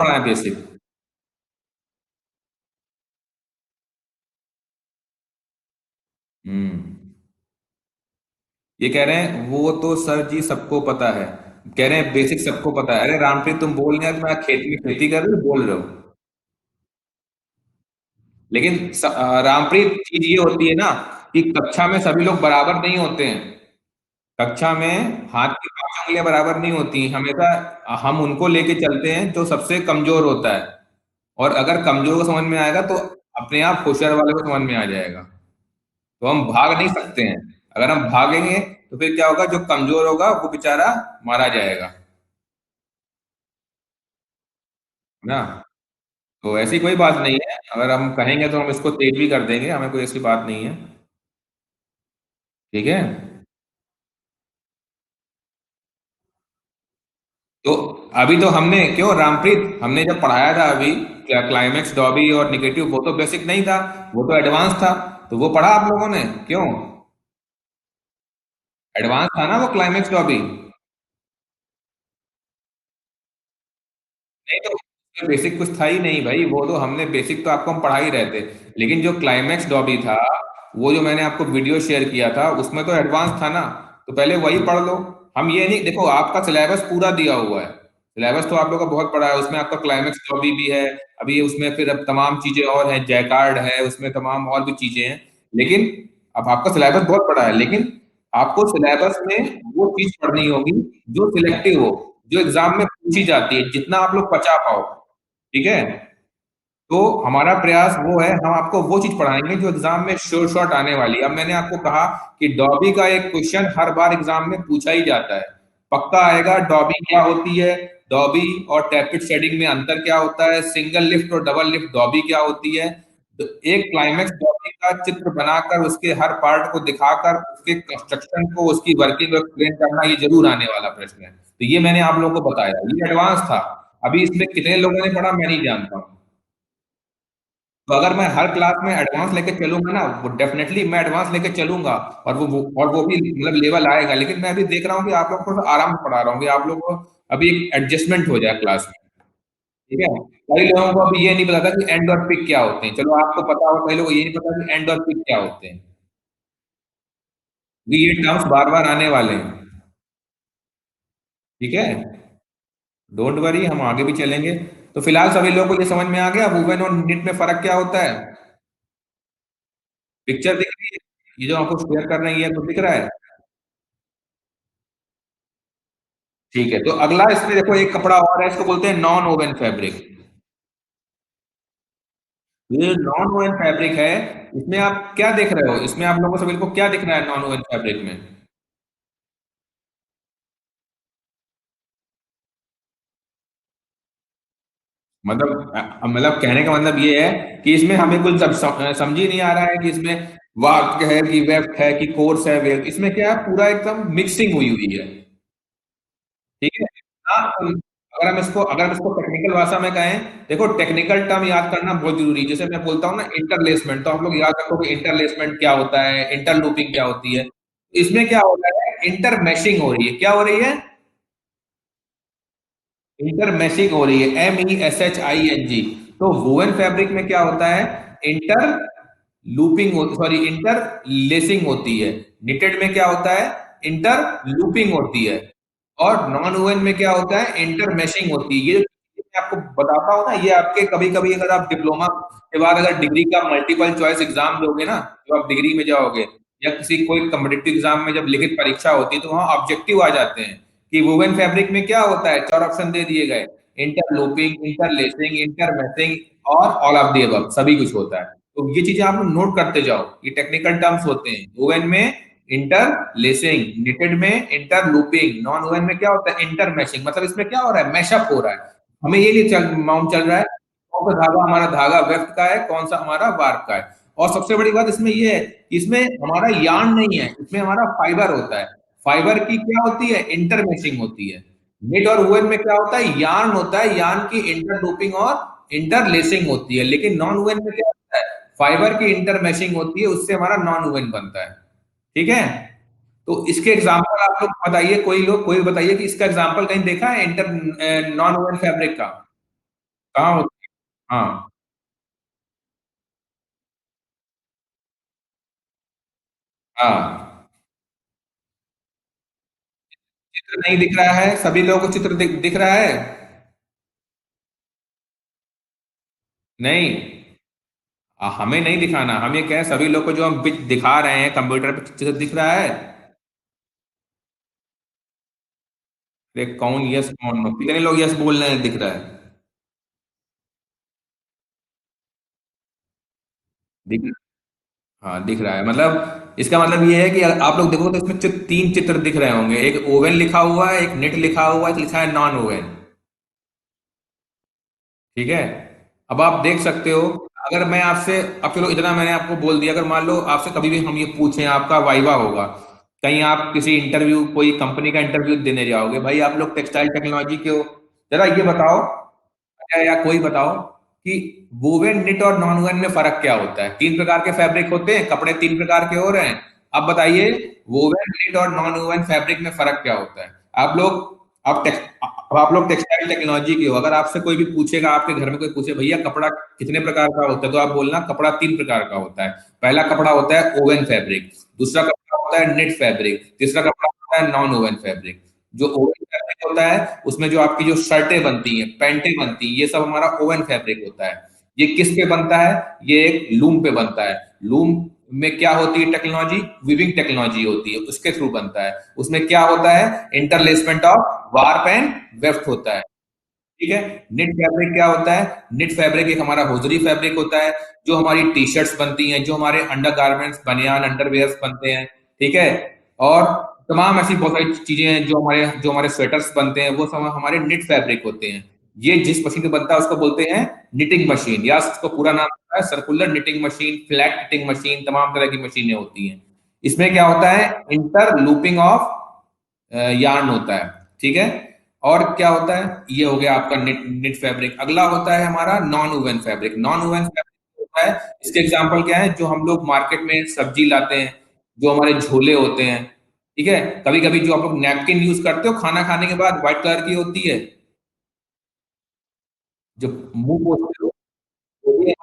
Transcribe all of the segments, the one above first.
पढ़ा है बेसिक। हम्म। ये कह रहे हैं वो तो सर जी सबको पता है। कह रहे हैं बेसिक सबको पता है। अरे रामप्रीत, तुम बोल रहे हो कि मैं खेत में खेती कर रहे हो, बोल रहे हो। लेकिन रामप्रीत, चीज ये होती है ना कि कक्षा में सभी लोग बराबर नहीं होते हैं। कक्षा में हाथ की पांच उंगलियां बराबर नहीं होती हैं। हमेशा हम उनको लेके चलते हैं जो सबसे कमजोर होता है। और अगर कमजोर को समझ में आएगा तो अपने आप होशियार वाले को समझ में आ जाएगा। तो हम भाग नहीं सकते हैं। अगर हम भागेंगे तो फिर क्या होगा, जो कमजोर होगा वो बेचारा मारा जाएगा। है ना। तो ऐसी कोई बात नहीं है, अगर हम कहेंगे तो हम इसको तेज भी कर देंगे, हमें कोई ऐसी बात नहीं है। ठीक है। तो अभी तो हमने क्यों रामप्रीत, हमने जब पढ़ाया था अभी, क्या क्लाइमेक्स डॉबी और निगेटिव, वो तो बेसिक नहीं था, वो तो एडवांस था। तो वो पढ़ा आप लोगों ने क्यों? एडवांस था ना वो क्लाइमेक्स डॉबी। नहीं तो बेसिक कुछ था ही नहीं भाई, वो तो हमने बेसिक तो आपको हम पढ़ा ही रहे थे। लेकिन जो क्लाइमेक्स डॉबी था, वो जो मैंने आपको वीडियो शेयर किया था, उसमें तो एडवांस था ना। तो पहले वही पढ़ लो। हम ये नहीं, देखो आपका सिलेबस पूरा दिया हुआ है। सिलेबस तो आप लोग का बहुत बड़ा है, उसमें आपका क्लाइमेक्स डॉबी भी है। अभी उसमें फिर अब तमाम चीजें और हैं, जयकार्ड है उसमें, तमाम और भी चीजें हैं। लेकिन अब आपका सिलेबस बहुत बड़ा है, लेकिन आपको सिलेबस में वो चीज पढ़नी होगी जो सिलेक्टिव हो, जो एग्जाम में पूछी जाती है, जितना आप लोग बचा पाओ। ठीक है। तो हमारा प्रयास वो है, हम आपको वो चीज पढ़ाएंगे जो एग्जाम में श्योर शॉट आने वाली है। अब मैंने आपको कहा कि डॉबी का एक क्वेश्चन हर बार एग्जाम में पूछा ही जाता है, पक्का आएगा। डॉबी क्या होती है, डॉबी और टैपेट शेडिंग में अंतर क्या होता है, सिंगल लिफ्ट और डबल लिफ्ट डॉबी क्या होती है। तो एक क्लाइमेक्स डॉबी का चित्र बनाकर उसके हर पार्ट को दिखाकर उसके कंस्ट्रक्शन को, उसकी वर्किंग एक्सप्लेन करना, ये जरूर आने वाला प्रश्न है। तो ये मैंने आप लोगों को बताया, ये एडवांस था। अभी इसमें कितने लोगों ने पढ़ा मैं नहीं जानता हूँ। तो अगर मैं हर क्लास में एडवांस लेके चलूंगा ना, वो डेफिनेटली मैं एडवांस लेके चलूंगा। और वो भी मतलब लेवल आएगा। लेकिन मैं अभी देख रहा हूँ कि आप लोग को थोड़ा आराम से पढ़ा रहा हूँ कि आप लोग को अभी एक एडजस्टमेंट हो जाए क्लास में। ठीक है। कई लोगों को अभी ये नहीं पता था कि एंड और पिक क्या होते हैं, चलो आपको पता हो, कई लोगों को ये नहीं पता कि एंड और पिक क्या होते हैं। भी ये टर्म्स बार बार आने वाले हैं। ठीक है। डोंट वरी, हम आगे भी चलेंगे। तो फिलहाल सभी लोगों को ये समझ में आ गया वुवन और निट में फर्क क्या होता है। पिक्चर दिख रही है, ये जो आपको शेयर कर रही है तो दिख रहा है। ठीक है, तो अगला इसमें देखो एक कपड़ा और है, इसको बोलते हैं नॉन ओवन फैब्रिक। ये नॉन ओवन फैब्रिक है। इसमें आप क्या देख रहे हो, इसमें आप लोगों को सभी को क्या दिख रहा है नॉन ओवन फैब्रिक में? मतलब कहने का मतलब ये है कि इसमें हमें कुछ समझ ही नहीं आ रहा है कि इसमें वार्प है कि वेफ्ट है कि कोर्स है वेव, इसमें क्या है, पूरा एकदम मिक्सिंग हुई हुई है। ठीक है। हाँ, अगर हम इसको टेक्निकल भाषा में कहें, देखो टेक्निकल टर्म याद करना बहुत जरूरी है। जैसे मैं बोलता हूँ ना इंटरलेसमेंट, तो आप लोग याद रखो कि इंटरलेसमेंट क्या होता है, इंटरलूपिंग क्या होती है। इसमें क्या हो रहा है, इंटरमेशिंग हो रही है। क्या हो रही है? इंटरमेशिंग हो रही है, MESHING। तो वोवन फैब्रिक में क्या होता है, inter looping, sorry inter lacing होती है। निटेड में क्या होता है, इंटर लूपिंग होती है। और नॉन ओवन में क्या होता है, इंटर मैशिंग होती है। ये जो मैं आपको बताता हूँ ना, ये आपके कभी कभी अगर आप डिप्लोमा के बाद अगर डिग्री का मल्टीपल चॉइस एग्जाम दोगे ना, जो आप डिग्री में जाओगे, या किसी कोई कम्पिटिटिव एग्जाम में जब लिखित परीक्षा होती है, तो वहां ऑब्जेक्टिव आ जाते हैं कि वुवन फैब्रिक में क्या होता है। चार ऑप्शन दे दिए गए, इंटरलूपिंग, इंटरलेसिंग, इंटरमेशिंग और ऑल ऑफ द अबव, सभी कुछ होता है। तो ये चीजें आप नोट करते जाओ, ये टेक्निकल टर्म्स होते हैं। वुवन में इंटर लेसिंग, निटेड में इंटर लूपिंग, नॉन ओवन में क्या होता है, इंटर मैशिंग। मतलब इसमें क्या हो रहा है, मैशअप हो रहा है। हमें ये नहीं मालूम चल रहा है कौन सा धागा हमारा धागा वेफ्ट का है, कौन सा हमारा वार्प का है। और सबसे बड़ी बात इसमें ये है, इसमें हमारा यार्न नहीं है, इसमें हमारा फाइबर होता है। फाइबर की क्या होती है, इंटर मैशिंग होती है। निट और वुवन में क्या होता है, यार्न होता है, यार्न की इंटर लूपिंग और इंटर लेसिंग होती है। लेकिन नॉन वुवन में क्या होता है, फाइबर की इंटर मैशिंग होती है, उससे हमारा नॉन वुवन बनता है। ठीक है। तो इसके एग्जाम्पल आप लोग बताइए, कोई बताइए कि इसका एग्जाम्पल कहीं देखा है इंटर नॉन वुवन फैब्रिक का। कहाँ होती है? हाँ। हाँ, चित्र नहीं दिख रहा है, सभी लोगों को चित्र दिख रहा है। नहीं, हमें नहीं दिखाना, हमें क्या है, सभी लोग को जो हम दिखा रहे हैं कंप्यूटर पे चित्र दिख रहा है। अरे कौन यस कौन नो, कितने लोग यस बोल रहे हैं दिख रहा है। दिख हाँ दिख रहा है, मतलब इसका मतलब ये है कि आप लोग देखो तो इसमें तीन चित्र दिख रहे होंगे, एक ओवन लिखा हुआ है, एक नेट लिखा हुआ है, एक लिखा है नॉन ओवन। ठीक है। अब आप देख सकते हो, अगर मैं आपसे, अब चलो इतना मैंने आपको बोल दिया, अगर मान लो आपसे कभी भी हम ये पूछें, आपका वाइवा होगा, कहीं आप किसी इंटरव्यू, कोई कंपनी का इंटरव्यू देने जाओगे, भाई आप लोग टेक्सटाइल टेक्नोलॉजी के हो, जरा ये बताओ, या कोई बताओ कि वोवेन निट और नॉन वोवेन में फर्क क्या होता है। तीन प्रकार के फैब्रिक होते हैं, कपड़े तीन प्रकार के हो रहे हैं। अब बताइए, वोवेन निट और नॉन वोवेन फैब्रिक में फर्क क्या होता है। आप लोग, अब आप लोग टेक्सटाइल टेक्नोलॉजी के हो, अगर आपसे कोई भी पूछेगा, आपके घर में कोई पूछे भैया कपड़ा कितने प्रकार का होता है, तो आप बोलना कपड़ा तीन प्रकार का होता है। पहला कपड़ा होता है ओवन फैब्रिक, दूसरा कपड़ा होता है नेट फैब्रिक, तीसरा कपड़ा होता है नॉन ओवन फैब्रिक। जो ओवन फैब्रिक होता है उसमें जो आपकी जो शर्टें बनती हैं, पैंटें बनती हैं, ये सब हमारा ओवन फैब्रिक होता है। ये किस पे बनता है? ये एक लूम पे बनता है। लूम में क्या होती है टेक्नोलॉजी? विविंग टेक्नोलॉजी होती है, उसके थ्रू बनता है। उसमें क्या होता है? इंटरलेसमेंट ऑफ वार्प एंड वेफ्ट होता है। ठीक है। निट फैब्रिक क्या होता है? निट फैब्रिक एक हमारा होजरी फैब्रिक होता है, जो हमारी टी शर्ट्स बनती हैं, जो हमारे अंडर गारमेंट्स, बनियान, अंडरवेयर्स बनते हैं। ठीक है। और तमाम ऐसी बहुत सारी चीजें हैं, जो हमारे स्वेटर्स बनते हैं, वो सब हमारे निट फैब्रिक होते हैं। ये जिस मशीन में बनता है उसको बोलते हैं निटिंग मशीन, या उसको पूरा नाम होता है circular knitting machine, flat knitting machine, तमाम तरह की मशीनें होती हैं। इसमें क्या होता है? इंटर लूपिंग ऑफ यार्न होता है। ठीक है। और क्या होता है? ये हो गया आपका निट निट फैब्रिक। अगला होता है हमारा non woven fabric. Non woven fabric होता है, इसके एग्जांपल क्या है? जो हम लोग मार्केट में सब्जी लाते हैं, जो हमारे झोले होते हैं। ठीक है। कभी कभी जो आप लोग नैपकिन यूज करते हो खाना खाने के बाद, व्हाइट कलर की होती है, जो मुंह पोछते हो, वो भी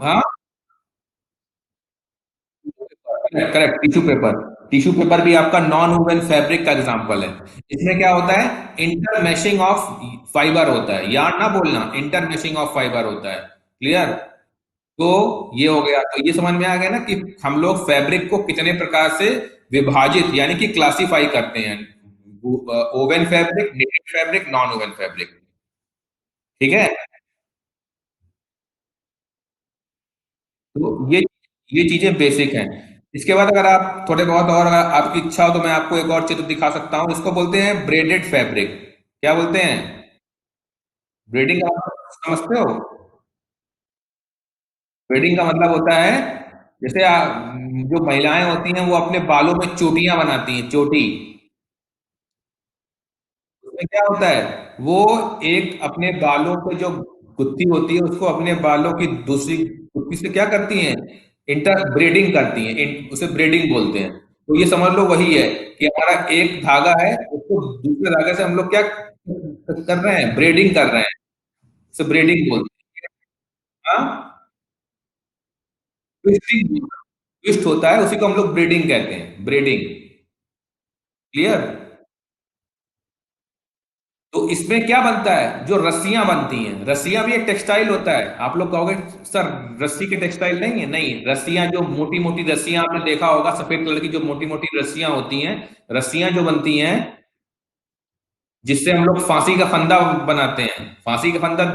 हाँ, correct correct, tissue paper. Tissue paper भी आपका नॉन वुवन फैब्रिक का एग्जांपल है। इसमें क्या होता है? इंटरमेशिंग ऑफ फाइबर होता है, यार ना बोलना, इंटरमेशिंग ऑफ फाइबर होता है। क्लियर? तो ये हो गया, तो ये समझ में आ गया ना कि हम लोग फैब्रिक को कितने प्रकार से विभाजित यानी कि क्लासिफाई करते हैं। Oven fabric, knitted fabric, non oven fabric. ठीक है। तो ये चीजें बेसिक हैं। इसके बाद अगर आप थोड़े बहुत और अगर आपकी इच्छा हो तो मैं आपको एक और चित्र दिखा सकता हूँ। इसको बोलते हैं ब्रेडेड फैब्रिक। क्या बोलते हैं? ब्रेडिंग का मतलब समझते हो? ब्रेडिंग का मतलब होता है, जैसे जो महिलाएं होती हैं वो अपने बालों में चोटियां बनाती हैं, चोटी। उसमें क्या होता है? वो एक अपने बालों पे जो गुत्थी होती है, उसको अपने बालों की दूसरी गुत्थी से क्या करती हैं? इंटर ब्रेडिंग करती हैं, उसे ब्रेडिंग बोलते हैं। तो ये समझ लो वही है कि हमारा एक धागा है, उसको दूसरे धागे से हम लोग क्या कर रहे हैं? ब्रेडिंग कर रहे हैं। उसे ब्रेडिंग बोलते हैं। हाँ, ट्विस्टिंग, ट्विस्ट होता है, उसी को हम लोग ब्रीडिंग कहते हैं, ब्रीडिंग। क्लियर? तो इसमें क्या बनता है? जो रस्सियां बनती हैं, रस्सियां भी एक टेक्सटाइल होता है। आप लोग कहोगे सर रस्सी के टेक्सटाइल नहीं है? नहीं, रस्सियां, जो मोटी मोटी रस्सियां आपने देखा होगा, सफेद कलर की जो मोटी मोटी रस्सियां होती हैं, रस्सियां जो बनती हैं, जिससे हम लोग फांसी का फंदा बनाते हैं। फांसी का फंदा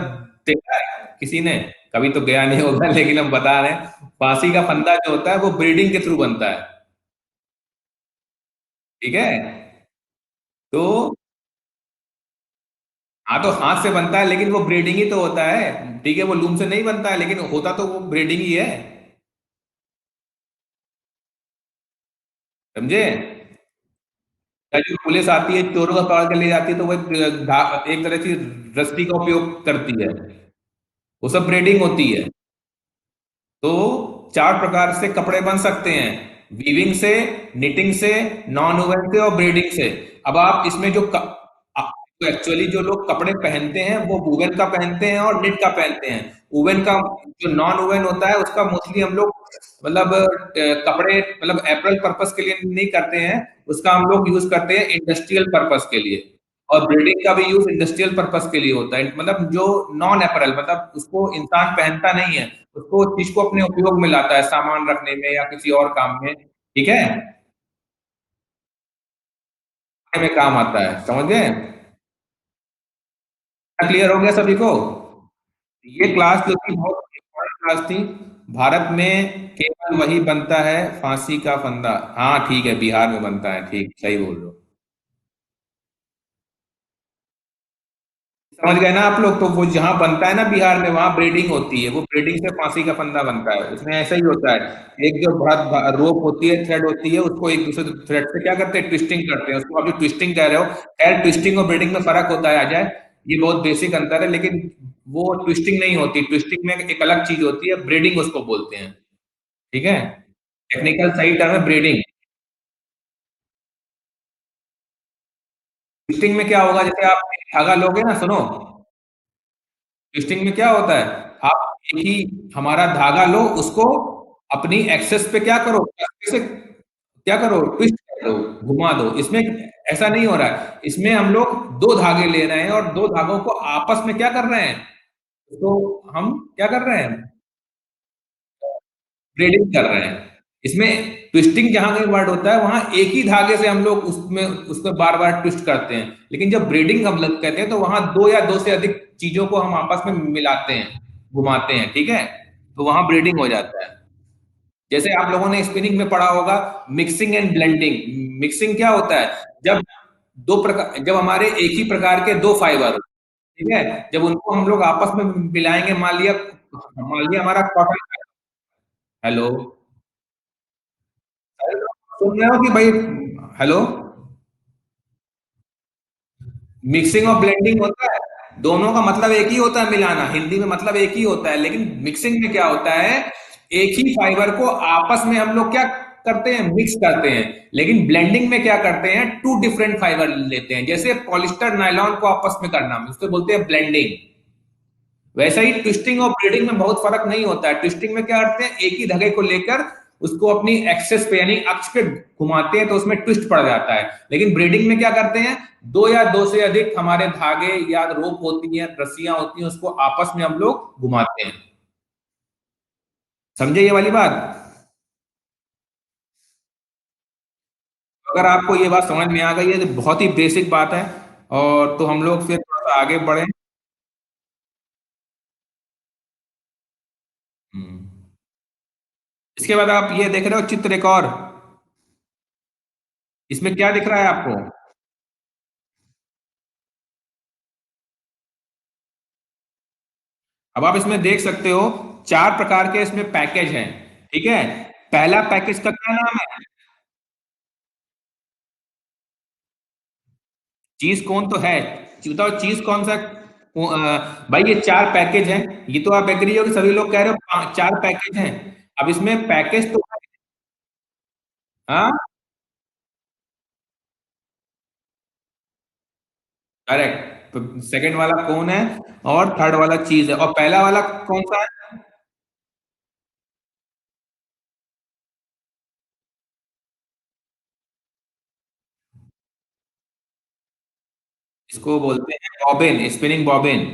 देखा है किसी ने? कभी तो गया नहीं होगा, लेकिन हम बता रहे हैं, फांसी का फंदा जो होता है वो ब्रीडिंग के थ्रू बनता है। ठीक है। तो हाँ, तो हाथ से बनता है, लेकिन वो ब्रीडिंग ही तो होता है। ठीक है, वो लूम से नहीं बनता है, लेकिन होता तो वो ब्रीडिंग ही है। समझे? या जो पुलिस आती है, चोरों का पकड़ के ले जाती है, तो वो एक तरह की रस्सी का उपयोग करती है। वो सब ब्रीडिंग होती है। तो चार प्रकार से कपड़े बन सकते हैं: वीविंग से, निटिंग से, नॉन वुवन से और ब्रीडिंग से। अब आप इसमें जो तो एक्चुअली जो लोग कपड़े पहनते हैं वो वुवन का पहनते हैं और निट का पहनते हैं। वुवन का, जो नॉन वुवन होता है उसका मोस्टली हम लोग मतलब कपड़े मतलब अप्रैल पर्पस के लिए नहीं करते हैं, उसका हम लोग यूज करते हैं इंडस्ट्रियल पर्पस के लिए। और ब्रीडिंग का भी यूज इंडस्ट्रियल पर्पस के लिए होता है, मतलब जो नॉन अप्रैल मतलब उसको इंसान पहनता नहीं है, उसको चीज को अपने उपयोग में लाता है, सामान रखने में या किसी और काम में। ठीक है, में काम आता है, समझ गए? क्लियर हो गया सभी को? ये क्लास जो थी बहुत इंपॉर्टेंट क्लास थी। भारत में केवल वही बनता है फांसी का फंदा। हाँ ठीक है, बिहार में बनता है, ठीक सही बोल रहे हो। समझ गए ना आप लोग? तो वो जहाँ बनता है ना बिहार में, वहां ब्रीडिंग होती है, वो ब्रीडिंग से फांसी का फंदा बनता है, उसमें ऐसा ही होता है। एक जो बहुत रोप होती है, थ्रेड होती है, उसको एक दूसरे थ्रेड से क्या करते हैं, ट्विस्टिंग करते हैं, उसको आप जो ट्विस्टिंग कह रहे हो। खैर ट्विस्टिंग और ब्रीडिंग में फर्क होता है अजय, ये बहुत बेसिक अंतर है, लेकिन वो ट्विस्टिंग नहीं होती, ट्विस्टिंग में एक अलग चीज होती है, ब्रीडिंग उसको बोलते हैं। ठीक है, टेक्निकल सही टर्म है ब्रीडिंग। ट्विस्टिंग में क्या होगा, जैसे आप एक धागा लोगे ना, सुनो, ट्विस्टिंग में क्या होता है, आप एक ही हमारा धागा लो, उसको अपनी एक्सेस पे क्या करो, से क्या करो, ट्विस्ट कर दो, घुमा दो। इसमें ऐसा नहीं हो रहा है, इसमें हम लोग दो धागे ले रहे हैं और दो धागों को आपस में क्या कर रहे हैं, तो हम क्या कर रहे हैं, ब्रीडिंग कर रहे हैं। इसमें ट्विस्टिंग जहां कहीं वर्ड होता है वहां एक ही धागे से हम लोग उसमें उसको बार बार ट्विस्ट करते हैं, लेकिन जब ब्रीडिंग हम लोग कहते हैं तो वहां दो या दो से अधिक चीजों को हम आपस में मिलाते हैं, घुमाते हैं। ठीक है, तो वहां ब्रीडिंग हो जाता है। जैसे आप लोगों ने स्पिनिंग में पढ़ा होगा, मिक्सिंग एंड ब्लेंडिंग। मिक्सिंग क्या होता है, जब दो प्रकार, जब हमारे एक ही प्रकार के दो फाइबर, ठीक है, जब उनको हम लोग आपस में मिलाएंगे, मान लिया हमारा कॉटन। हेलो, सुन रहे हो कि भाई? हेलो, मिक्सिंग और ब्लेंडिंग होता है, दोनों का मतलब एक ही होता है, मिलाना, हिंदी में मतलब एक ही होता है, लेकिन मिक्सिंग में क्या होता है, एक ही फाइबर को आपस में हम लोग क्या करते हैं, मिक्स करते हैं। लेकिन ब्लेंडिंग में क्या करते हैं, टू डिफरेंट फाइबर लेते हैं, जैसे पॉलिस्टर नायलॉन को आपस में करना, उसको बोलते हैं ब्लेंडिंग। वैसा ही ट्विस्टिंग और ब्रीडिंग में बहुत फर्क नहीं होता है। ट्विस्टिंग में क्या करते हैं, एक ही धागे को लेकर उसको अपनी एक्सेस पे यानी अक्ष पे घुमाते हैं तो उसमें ट्विस्ट पड़ जाता है। लेकिन ब्रीडिंग में क्या करते हैं, दो या दो से अधिक हमारे धागे या रोप होती हैं, रस्सियां होती हैं, उसको आपस में हम लोग घुमाते हैं। समझे ये वाली बात? अगर आपको ये बात समझ में आ गई है तो बहुत ही बेसिक बात है। और तो हम लोग फिर थोड़ा सा आगे बढ़े। हम्म। इसके बाद आप ये देख रहे हो चित्र एक और, इसमें क्या दिख रहा है आपको? अब आप इसमें देख सकते हो चार प्रकार के इसमें पैकेज हैं। ठीक है, पहला पैकेज का क्या नाम है, चीज कौन तो है, बताओ चीज कौन सा? भाई ये चार पैकेज हैं, ये तो आप एग्री हो कि सभी लोग कह रहे हो चार पैकेज हैं। अब इसमें पैकेज तो, हाँ करेक्ट, तो सेकंड वाला कौन है और थर्ड वाला चीज है, और पहला वाला कौन सा है? इसको बोलते हैं बॉबिन, स्पिनिंग बॉबिन।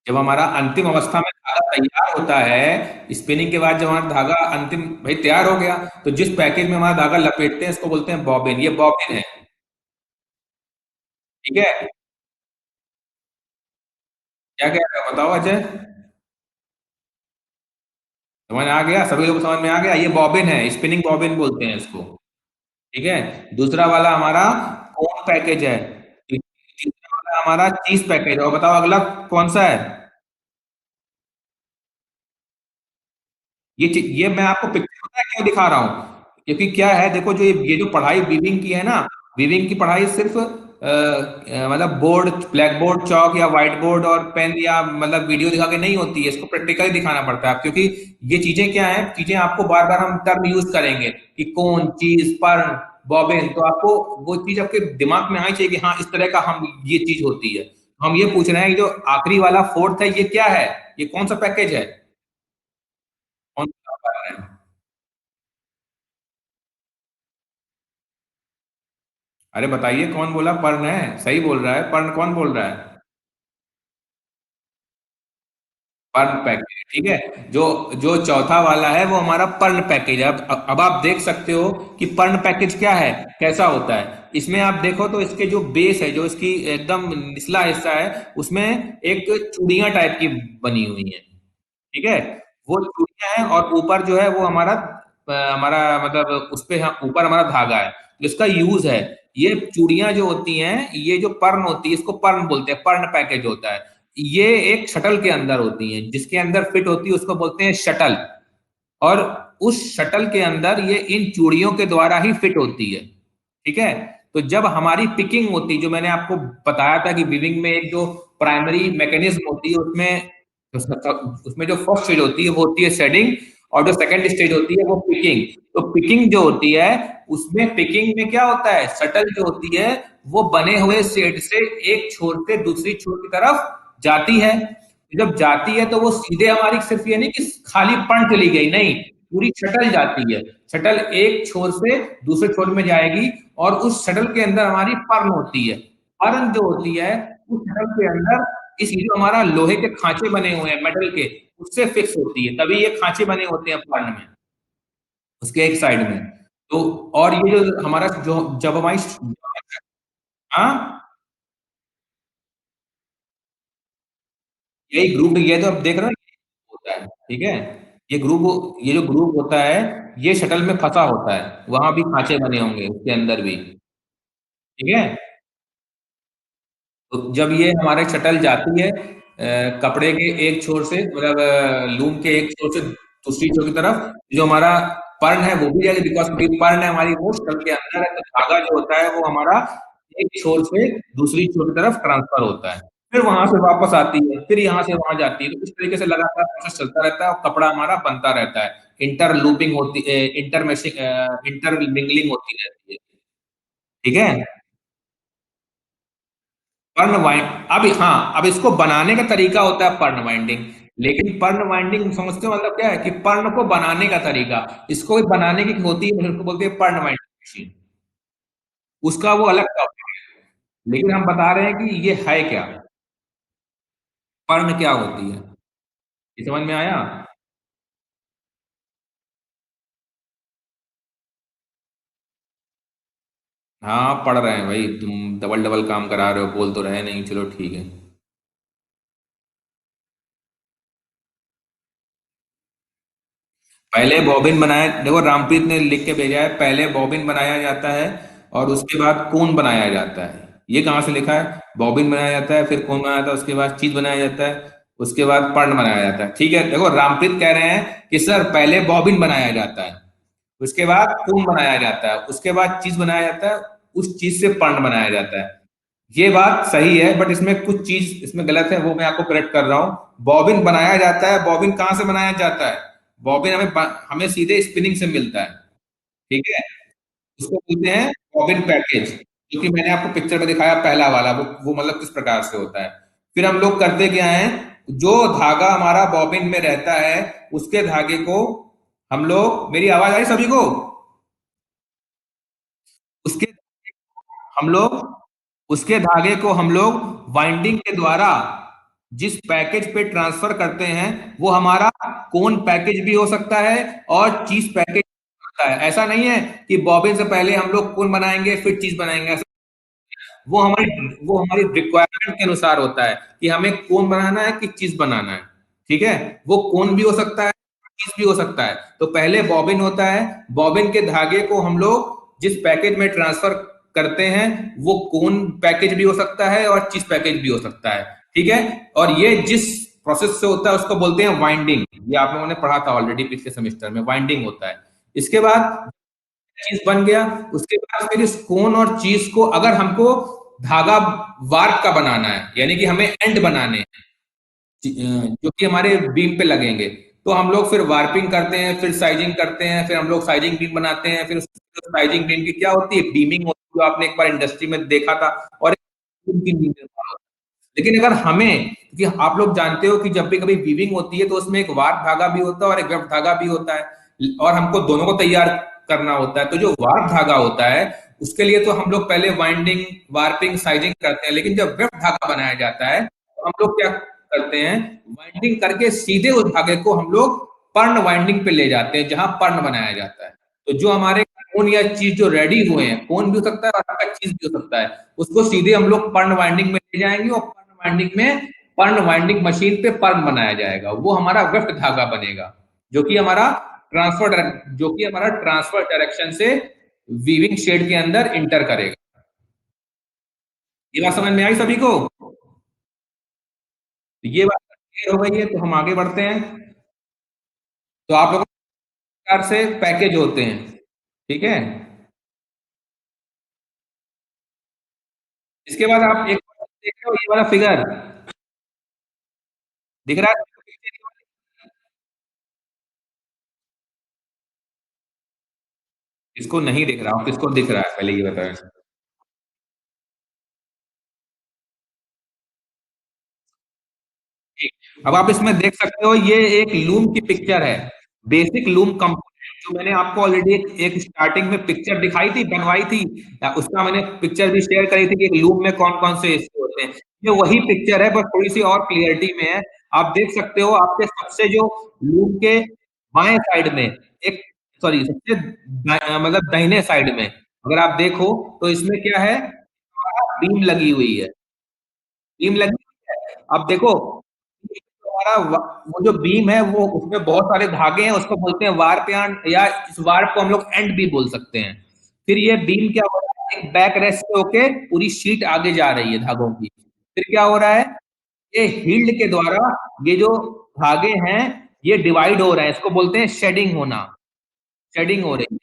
जब हमारा अंतिम अवस्था में धागा तैयार होता है, स्पिनिंग के बाद जब हमारा धागा अंतिम भाई तैयार हो गया, तो जिस पैकेज में हमारा धागा लपेटते हैं इसको बोलते हैं बॉबिन, ये बॉबिन है। ठीक है, क्या कह रहे हो बताओ अजय? समझ आ गया, सभी लोग को समझ में आ गया, ये बॉबिन है, स्पिनिंग बॉबिन बोलते हैं इसको। ठीक है, दूसरा वाला हमारा कौन पैकेज है, तीसरा वाला हमारा चीज पैकेज, और बताओ अगला कौन सा है? ये मैं आपको पिक्चर पता है क्यों दिखा रहा हूँ, क्योंकि क्या है देखो, जो ये जो पढ़ाई वीविंग की है ना, वीविंग की पढ़ाई सिर्फ मतलब बोर्ड, ब्लैक बोर्ड, चौक या व्हाइट बोर्ड और पेन या मतलब वीडियो दिखा के नहीं होती है, इसको प्रैक्टिकली दिखाना पड़ता है, क्योंकि ये चीजें क्या है, चीजें आपको बार बार हम टर्म यूज करेंगे कि कौन, चीज, पर, बॉबिन, तो आपको वो चीज आपके दिमाग में आनी चाहिए कि हाँ इस तरह का हम ये चीज होती है। हम ये पूछ रहे हैं कि जो आखिरी वाला फोर्थ है ये क्या है, ये कौन सा पैकेज है, कौन सा pattern है? अरे बताइए कौन बोला पर्ण है, सही बोल रहा है, पर्ण कौन बोल रहा है? पर्ण पैकेज, ठीक है। जो जो चौथा वाला है वो हमारा पर्ण पैकेज है। अब आप देख सकते हो कि पर्ण पैकेज क्या है, कैसा होता है। इसमें आप देखो तो इसके जो बेस है, जो इसकी एकदम निचला हिस्सा है, उसमें एक चूड़ियां टाइप की बनी हुई है, ठीक है। वो चूड़ियां हैं और ऊपर जो है वो हमारा हमारा मतलब उस पे ऊपर हमारा धागा है जिसका यूज है। ये चूड़ियां जो होती हैं, ये जो पर्ण होती है इसको पर्ण बोलते हैं, पर्ण पैकेज होता है। ये एक शटल के अंदर होती है, जिसके अंदर फिट होती है उसको बोलते हैं शटल। और उस शटल के अंदर ये इन चूड़ियों के द्वारा ही फिट होती है, ठीक है। तो जब हमारी पिकिंग होती है, जो मैंने आपको बताया था कि वीविंग में एक जो प्राइमरी मैकेनिज्म होती है, उसमें जो फर्स्ट स्टेज होती है वो होती है शेडिंग, और जो सेकंड स्टेज होती है वो पिकिंग। तो पिकिंग जो होती है, उसमें पिकिंग में क्या होता है, शटल जो होती है वो बने हुए शेड से एक छोर से दूसरी छोर की तरफ जाती है। जब जाती है तो वो सीधे हमारी सिर्फ ये नहीं कि खाली पण चली गई, नहीं, पूरी शटल जाती है। शटल एक छोर से दूसरे छोर में जाएगी और उस शटल के अंदर हमारी पर्न होती है। पर्न जो होती है उस शटल के अंदर इस ये जो हमारा लोहे के खांचे बने हुए हैं मेटल के, उससे फिक्स होती है, तभी ये खांचे बने होते हैं पर्न में, उसके एक साइड में। तो और ये जो हमारा जो जब हमारी हाँ, यही ग्रुप, ये तो आप देख रहे हो ना, ये होता है, ठीक है। ये ग्रुप, ये जो ग्रुप होता है ये शटल में फंसा होता है, वहां भी खांचे बने होंगे उसके अंदर भी, ठीक है। तो जब ये हमारे शटल जाती है कपड़े के एक छोर से, मतलब लूम के एक छोर से दूसरी छोर की तरफ, जो हमारा पर्ण है वो भी जाएगा, बिकॉज पर्ण है हमारी वो शटल के अंदर है, तो धागा जो होता है वो हमारा एक छोर से दूसरी छोर की तरफ ट्रांसफर होता है, फिर वहां से वापस आती है, फिर यहाँ से वहां जाती है। तो इस तरीके से लगातार प्रोसेस चलता रहता है और कपड़ा हमारा बनता रहता है, इंटर लूपिंग होती, इंटर मैशिंग, इंटर मिंगलिंग होती रहती है, ठीक है। पर्ण वाइंड, अब हाँ, अब इसको बनाने का तरीका होता है पर्ण वाइंडिंग। लेकिन पर्ण वाइंडिंग समझते हो मतलब क्या है, कि पर्ण को बनाने का तरीका, इसको भी बनाने की होती है, उसको बोलते हैं पर्ण वाइंडिंग मशीन, उसका वो अलग टॉपिक है। लेकिन हम बता रहे हैं कि ये है क्या, पर्ण क्या होती है, ये समझ में आया? हाँ पढ़ रहे हैं भाई, तुम डबल डबल काम करा रहे हो, बोल तो रहे नहीं, चलो ठीक है। पहले बॉबिन बनाया, देखो रामप्रीत ने लिख के भेजा है, पहले बॉबिन बनाया जाता है और उसके बाद कोन बनाया जाता है। ये कहाँ से लिखा है, बॉबिन बनाया जाता है, फिर कोन बनाया जाता है, उसके बाद चीज बनाया जाता है, उसके बाद पर्ण बनाया जाता है, ठीक है। देखो रामप्रीत कह रहे हैं कि सर पहले बॉबिन बनाया जाता है, उसके बाद कोन बनाया जाता है, उसके बाद चीज बनाया जाता है, उस चीज से पर्ण बनाया जाता है। ये बात सही है, बट इसमें कुछ चीज इसमें गलत है, वो मैं आपको करेक्ट कर रहा हूँ। बॉबिन बनाया जाता है, बॉबिन कहाँ से बनाया जाता है, बॉबिन हमें सीधे स्पिनिंग से मिलता है, ठीक है। उसको बोलते हैं बॉबिन पैकेज, जो कि मैंने आपको पिक्चर में दिखाया पहला वाला, वो मतलब किस प्रकार से होता है। फिर हम लोग करते क्या है, जो धागा हमारा बॉबिन में रहता है उसके धागे को हम लोग, मेरी आवाज आई सभी को, उसके हम लोग उसके धागे को हम लोग वाइंडिंग के द्वारा जिस पैकेज पे ट्रांसफर करते हैं वो हमारा कोन पैकेज भी हो सकता है और चीज पैकेज होता है। ऐसा नहीं है कि बॉबिन से पहले हम लोग कोन बनाएंगे फिर चीज बनाएंगे, वो हमारी रिक्वायरमेंट के अनुसार होता है कि हमें कोन बनाना है कि चीज बनाना है, ठीक है। वो कोन भी हो सकता है, चीज भी हो सकता है। तो पहले बॉबिन होता है, बॉबिन के धागे को हम लोग जिस पैकेज में ट्रांसफर करते हैं वो कोन पैकेज भी हो सकता है और चीज पैकेज भी हो सकता है, ठीक है। और ये जिस प्रोसेस से होता है उसको बोलते हैं वाइंडिंग, ये आप लोगों ने पढ़ा था ऑलरेडी पिछले सेमेस्टर में, वाइंडिंग होता है। इसके बाद चीज बन गया, उसके बाद फिर इस कोन और चीज को अगर हमको धागा वार्प का बनाना है, यानी कि हमें एंड बनाने हैं जो कि हमारे बीम पे लगेंगे, तो हम लोग फिर वार्पिंग करते हैं, फिर साइजिंग करते हैं, फिर हम लोग साइजिंग बीम बनाते हैं, फिर साइजिंग बीम की क्या होती है, बीमिंग होती है, जो आपने एक बार इंडस्ट्री में देखा था, और उनकी निर्माण। लेकिन अगर हमें, कि आप लोग जानते हो कि जब भी कभी वीविंग होती है तो उसमें एक वार्प धागा भी होता है और एक वेब धागा भी होता है, और हमको दोनों को तैयार करना होता है। तो जो वार्प धागा होता है उसके लिए तो हम लोग पहले वाइंडिंग, वार्पिंग, साइजिंग करते हैं, लेकिन जब वेब धागा बनाया जाता है तो हम लोग क्या करते हैं, वाइंडिंग करके सीधे उस धागे को हम लोग पर्ण वाइंडिंग पे ले जाते हैं, जहां पर्ण बनाया जाता है। तो जो हमारे कोन या चीज जो रेडी हुए हैं, कोन भी हो सकता है और आपका चीज भी हो सकता है, उसको सीधे हम लोग पर्ण वाइंडिंग में ले जाएंगे और पर्ण वाइंडिंग में, पर्ण वाइंडिंग मशीन पे पर्ण बनाया जाएगा, वो हमारा वेफ्ट धागा बनेगा, जो कि हमारा ट्रांसफर डायरेक्शन से वीविंग शेड के अंदर इंटर करेगा। ये बात समझ में आई सभी को? तो ये बात क्लियर हो गई है, तो हम आगे बढ़ते हैं। तो आप लोगों के प्रकार से पैकेज होते हैं, ठीक है। इसके बाद आप एक देख रहे हो ये वाला फिगर दिख रहा है? इसको नहीं दिख रहा, किसको दिख रहा है पहले ये बताएं। ठीक। अब आप इसमें देख सकते हो ये एक लूम की पिक्चर है, बेसिक लूम कंपोनेंट, जो मैंने आपको ऑलरेडी एक स्टार्टिंग में पिक्चर दिखाई थी, बनवाई थी, उसका मैंने पिक्चर भी शेयर करी थी कि एक लूम में कौन कौन से हिस्से होते हैं। ये वही पिक्चर है, बस थोड़ी सी और क्लियरिटी में है। आप देख सकते हो आपके सबसे जो लूम के बाएं साइड में एक, सॉरी सबसे मतलब दाहिने साइड में अगर आप देखो तो इसमें क्या है, बीम लगी हुई है, बीम लगी हुई है। अब देखो हमारा वो जो बीम है वो, उसमें बहुत सारे धागे हैं, उसको बोलते हैं वार्प यार्न, या इस वार्प को हम लोग एंड भी बोल सकते हैं। फिर ये बीम क्या हो रहा है, एक बैक रेस्ट से होके पूरी शीट आगे जा रही है धागों की। फिर क्या हो रहा है, ये हील्ड के द्वारा ये जो धागे हैं ये डिवाइड हो रहे हैं, इसको बोलते हैं शेडिंग होना, शेडिंग हो रही है।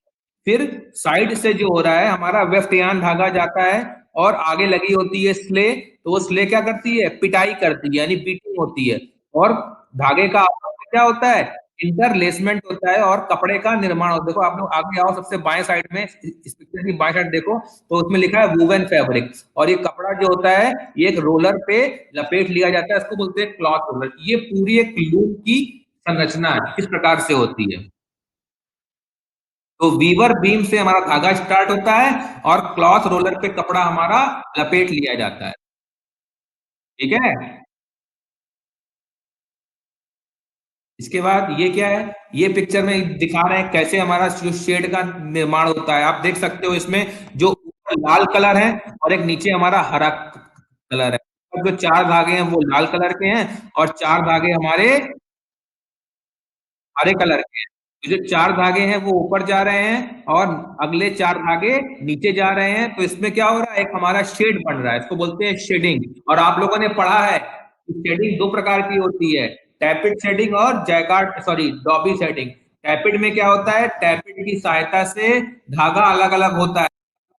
फिर साइड से जो हो रहा है हमारा वेफ्टयान धागा जाता है, और आगे लगी होती है स्ले, तो वो स्ले क्या करती है, पिटाई करती है, यानी बीटिंग होती है। और धागे का आपस में क्या होता है, इंटरलेसमेंट होता है और कपड़े का निर्माण होता है। देखो आप लोग आगे आओ, सबसे बाएं साइड में, इस पिक्चर की बाएं साइड देखो, तो उसमें लिखा है वूवन फैब्रिक, और ये कपड़ा जो होता है ये एक रोलर पे लपेट लिया जाता है, इसको बोलते हैं क्लॉथ रोलर। ये पूरी एक लूम की संरचना है, किस प्रकार से होती है। तो वीवर बीम से हमारा धागा स्टार्ट होता है और क्लॉथ रोलर पे कपड़ा हमारा लपेट लिया जाता है, ठीक है। इसके बाद ये क्या है, ये पिक्चर में दिखा रहे हैं कैसे हमारा जो शेड का निर्माण होता है। आप देख सकते हो इसमें जो ऊपर लाल कलर है और एक नीचे हमारा हरा कलर है, और जो चार धागे हैं वो लाल कलर के हैं और चार धागे हमारे हरे कलर के हैं। तो जो चार धागे हैं वो ऊपर जा रहे हैं और अगले चार धागे नीचे जा रहे हैं। तो इसमें क्या हो रहा है, एक हमारा शेड बन रहा है, इसको बोलते हैं शेडिंग। और आप लोगों ने पढ़ा है कि शेडिंग दो प्रकार की होती है, टैपिड शेडिंग और jacquard, sorry dobby shedding. Tappet में क्या होता है, टैपिड की सहायता से धागा अलग अलग होता है,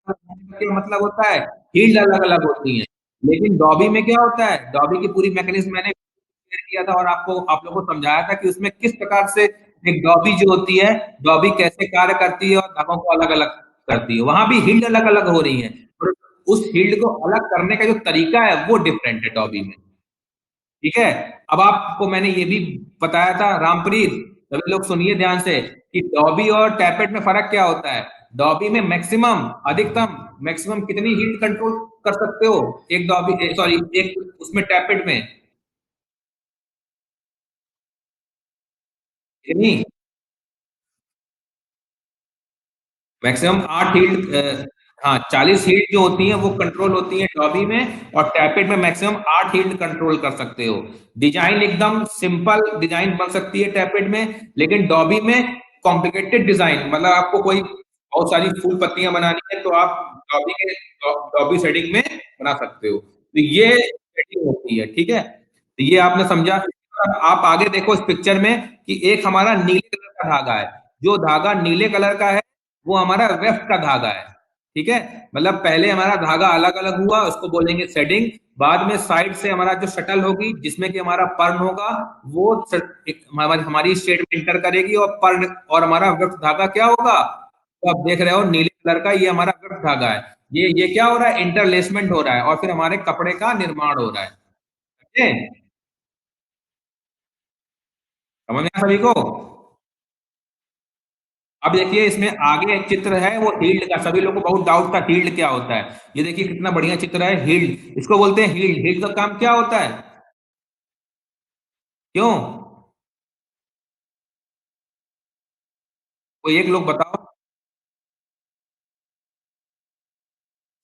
मतलब होता है हील्ड अलग अलग होती है। लेकिन डॉबी में क्या होता है, डॉबी की पूरी मैकेनिज्म मैंने शेयर किया था और आपको, आप लोगों को समझाया था कि उसमें किस प्रकार से एक डॉबी जो होती है, डॉबी कैसे कार्य करती है और धागों को अलग अलग करती है। वहां भी हील्ड अलग अलग हो रही है, और उस हील्ड को अलग करने का जो तरीका है वो डिफरेंट है डॉबी में, ठीक है। अब आपको मैंने ये भी बताया था रामप्रीत, सभी लोग सुनिए ध्यान से, कि डॉबी और टैपेट में फर्क क्या होता है। डॉबी में मैक्सिमम, अधिकतम मैक्सिमम कितनी हीट कंट्रोल कर सकते हो, एक डॉबी, सॉरी एक उसमें टैपेट में कितनी, मैक्सिमम 8 हीट, हाँ 40 हीट जो होती है वो कंट्रोल होती है डॉबी में, और टैपेट में मैक्सिमम 8 हीट कंट्रोल कर सकते हो। डिजाइन एकदम सिंपल डिजाइन बन सकती है टैपेट में, लेकिन डॉबी में कॉम्प्लिकेटेड डिजाइन, मतलब आपको कोई बहुत सारी फूल पत्तियां बनानी है तो आप डॉबी के, डॉबी सेटिंग में बना सकते हो। तो ये सेटिंग होती है, ठीक है। तो ये आपने समझा। अब आप आगे देखो इस पिक्चर में कि एक हमारा नीले कलर का धागा है, जो धागा नीले कलर का है वो हमारा वेफ्ट का धागा है, ठीक है। मतलब पहले हमारा धागा अलग अलग हुआ, उसको बोलेंगे सेडिंग। बाद में साइड से हमारा जो शटल होगी जिसमें कि हमारा पर्ण होगा, वो हमारी शेड में इंटर करेगी, और पर्ण और हमारा वेफ्ट धागा क्या होगा, तो आप देख रहे हो नीले कलर का, ये हमारा गर्म धागा है। ये क्या हो रहा है, इंटरलेसमेंट हो रहा है और फिर हमारे कपड़े का निर्माण हो रहा है। समझे? समझ में आया सभी को? अब देखिए इसमें आगे एक चित्र है वो हील्ड का, सभी लोग को बहुत डाउट था हील्ड क्या होता है। ये देखिए कितना बढ़िया चित्र है, हील्ड इसको बोलते हैं। हील्ड हील्ड का काम क्या होता है? क्यों? कोई एक लोग बताओ।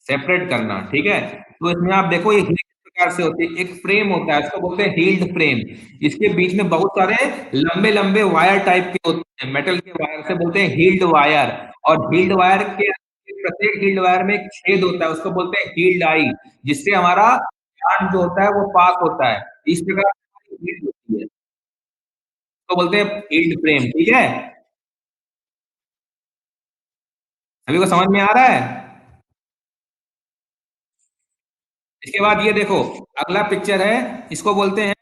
सेपरेट करना, ठीक है। तो इसमें आप देखो ये हील्ड किस प्रकार से होती है। एक फ्रेम होता है, इसको बोलते हैं हील्ड फ्रेम। इसके बीच में बहुत सारे लंबे लंबे वायर टाइप के होते हैं, मेटल के वायर से बोलते हैं हील्ड वायर। और हील्ड वायर के प्रत्येक हील्ड वायर में एक छेद होता है, उसको बोलते हैं हील्ड आई, जिससे हमारा ज्ञान जो होता है वो पास होता है। इस प्रकार से हील्ड होती है, उसको बोलते हैं हील्ड फ्रेम, ठीक है। सभी को समझ में आ रहा है? इसके बाद ये देखो, अगला पिक्चर है, इसको बोलते हैं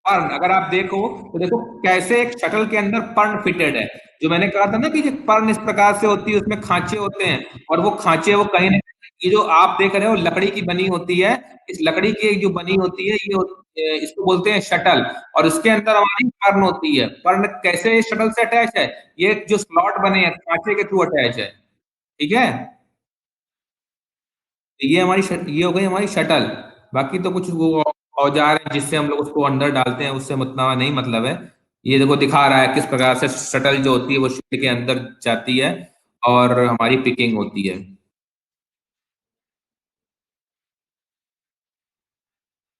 पर्न। अगर आप देखो तो देखो कैसे एक शटल के अंदर पर्न फिटेड है। जो मैंने कहा था ना कि जो पर्न इस प्रकार से होती है, उसमें खांचे होते हैं, और वो खांचे वो कहीं ना कहीं, ये जो आप देख रहे हो लकड़ी की बनी होती है। इस लकड़ी की जो बनी होती है इसको बोलते हैं शटल। और उसके अंदर हमारी पर्न होती है। पर्न कैसे शटल से अटैच है? ये जो स्लॉट बने हैं खांचे के थ्रू अटैच है, ठीक है। ये हो गई हमारी शटल। बाकी तो कुछ वो औजार है जिससे हम लोग उसको अंदर डालते हैं, उससे उतना नहीं मतलब है। ये देखो दिखा रहा है किस प्रकार से शटल जो होती है वो शीट के अंदर जाती है और हमारी पिकिंग होती है।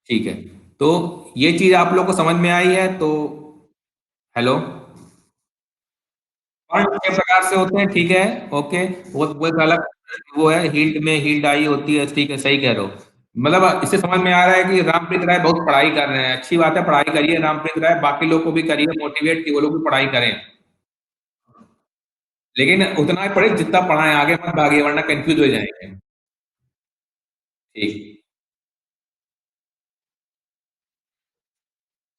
ठीक है, तो ये चीज आप लोग को समझ में आई है तो। हेलो। और छह प्रकार से होते हैं, ठीक है। ओके। वो एक अलग वो है, हील्ड में हील्ड आई होती है, ठीक है, सही कह रहे हो। मतलब इससे समझ में आ रहा है कि रामप्रीत राय बहुत पढ़ाई कर रहे हैं, अच्छी बात है, पढ़ाई करिए रामप्रीत राय, बाकी लोग को भी करिए मोटिवेट कि वो लोग भी पढ़ाई करें। लेकिन उतना ही पढ़े जितना पढ़ाएं, आगे मत भागिए वरना कंफ्यूज हो जाएंगे। ठीक।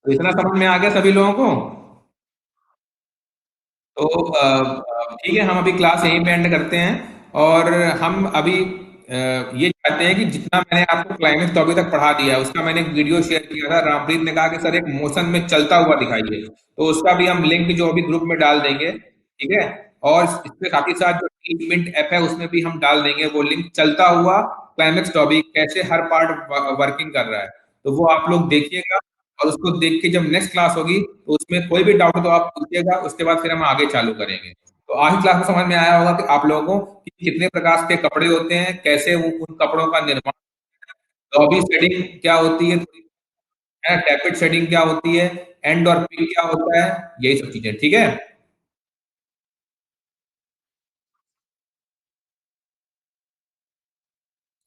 तो इतना समझ में आ गया सभी लोगों को? तो ठीक है, हम अभी क्लास यहीं पे एंड करते हैं। और हम अभी ये चाहते हैं कि जितना मैंने आपको क्लाइमेक्स तो अभी तक पढ़ा दिया है, उसका मैंने एक वीडियो शेयर किया था, रामप्रीत ने कहा कि सर एक मोशन में चलता हुआ दिखाइए, तो उसका भी हम लिंक जो अभी ग्रुप में डाल देंगे, ठीक है। और इसके साथ ही साथ जो टीम मिनट ऐप है उसमें भी हम डाल देंगे वो लिंक, चलता हुआ क्लाइमेक्स टॉपिक कैसे हर पार्ट वर्किंग कर रहा है। तो वो आप लोग देखिएगा, और उसको देख के जब नेक्स्ट क्लास होगी तो उसमें कोई भी डाउट हो तो आप पूछिएगा, उसके बाद फिर हम आगे चालू करेंगे। तो आज की क्लास में समझ में आया होगा कि आप लोगों को कि कितने प्रकार के कपड़े होते हैं, कैसे वो उन कपड़ों का निर्माण, लॉबी शेडिंग क्या होती है, टैपेट शेडिंग क्या होती है, एंड और पिन क्या होता है, यही सब चीजें, ठीक है।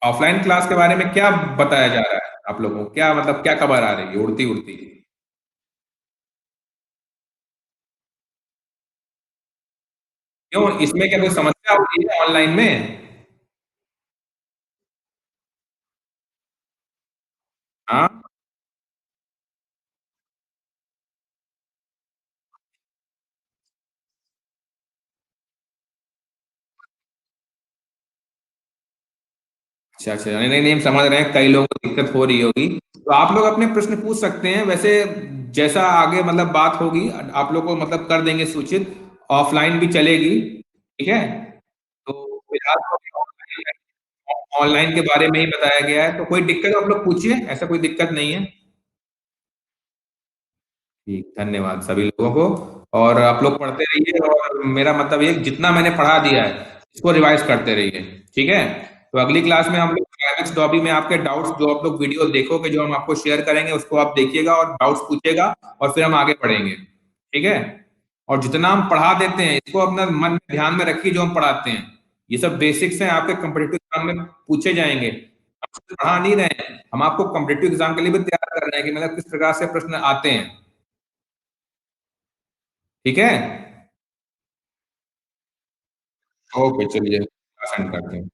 ऑफलाइन क्लास के बारे में क्या बताया जा रहा है आप लोगों को, क्या मतलब क्या खबर आ रही है उड़ती उड़ती? क्यों, इसमें क्या कोई समस्या हो रही है ऑनलाइन में? हाँ। अच्छा अच्छा, नहीं नहीं नहीं, हम समझ रहे हैं कई लोगों को दिक्कत हो रही होगी। तो आप लोग अपने प्रश्न पूछ सकते हैं वैसे, जैसा आगे मतलब बात होगी आप लोग को मतलब कर देंगे सूचित। ऑफलाइन भी चलेगी, ठीक है। तो फिलहाल तो ऑनलाइन के बारे में ही बताया गया है, तो कोई दिक्कत आप लोग पूछिए, ऐसा कोई दिक्कत नहीं है। ठीक, धन्यवाद सभी लोगों को। और आप लोग पढ़ते रहिए, और मेरा मतलब ये जितना मैंने पढ़ा दिया है इसको रिवाइज करते रहिए, ठीक है। तो अगली क्लास में हम लोग क्लाइमेक्स टॉपिक में आपके डाउट्स जो आप लोग वीडियो देखोगे जो हम आपको शेयर करेंगे उसको आप देखिएगा और डाउट्स पूछिएगा, और फिर हम आगे पढ़ेंगे, ठीक है। और जितना हम पढ़ा देते हैं इसको अपना मन में ध्यान में रखिए, जो हम पढ़ाते हैं ये सब बेसिक्स हैं, आपके कम्पिटेटिव एग्जाम में पूछे जाएंगे। हम सिर्फ पढ़ा नहीं रहे हैं, हम आपको कम्पिटेटिव एग्जाम के लिए भी तैयार कर रहे हैं कि मतलब किस प्रकार से प्रश्न आते हैं, ठीक है। ओके चलिए, पसंद करते हैं।